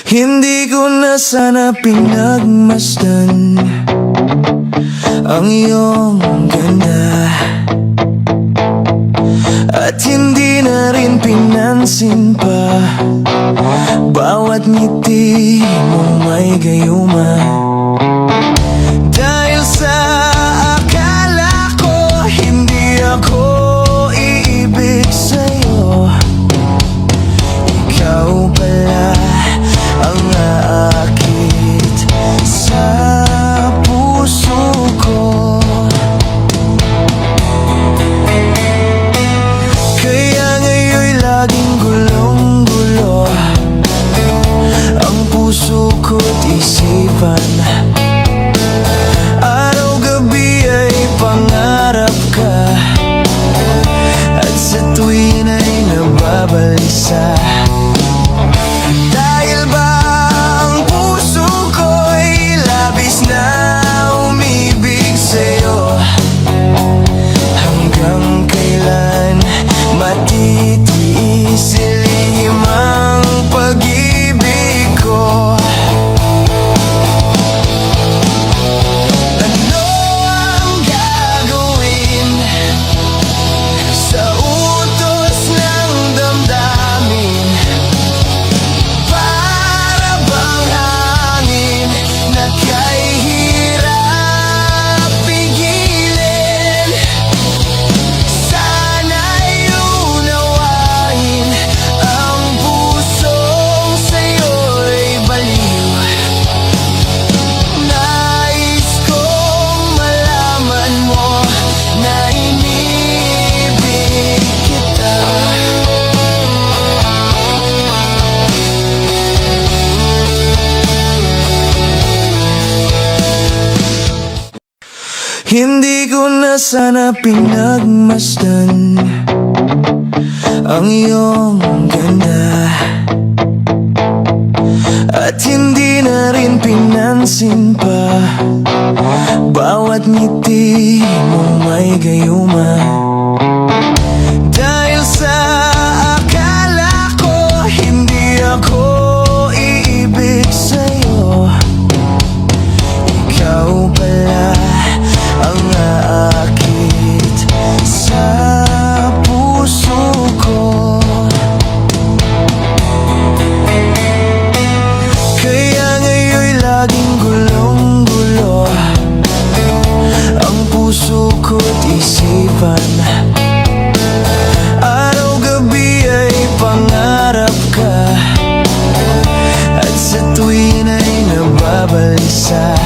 Hindi ko na sana pinagmasdan ang iyong ganda, at hindi na rin pinansin pa bawat ngiti mo may gayuma. Dahil sa akala ko hindi ako iibig sa'yo, ikaw pala ang aakit sa puso ko. Kaya ngayon'y laging gulong-gulo ang puso ko't isipan. Araw-gabi ay pangarap ka, at sa tuwin ay nababalisa. Dahil ba ang puso ko'y labis na umibig sa'yo, hanggang kailan matitiis ilihim ang pag-ibig ko? Ano ang gagawin sa utos ng damdamin? Para bang hangin na kahirap pigilin? Sana'y unawain ang pusong sa'yo'y baliw. Nais kong malaman mo na inibig kita. Hindi ko na sana pinagmasdan ang iyong ganda, at hindi na rin pinansin pa bawat ngiti mo may gayuma. Dahil sa akala ko hindi ako iibig sa'yo, ikaw pala ang aakit sa puso ko. Kaya ngayon'y laging gulong-gulo ang puso ko't isipan. Araw-gabi ay pangarap ka, at sa tuwin ay nababalisa.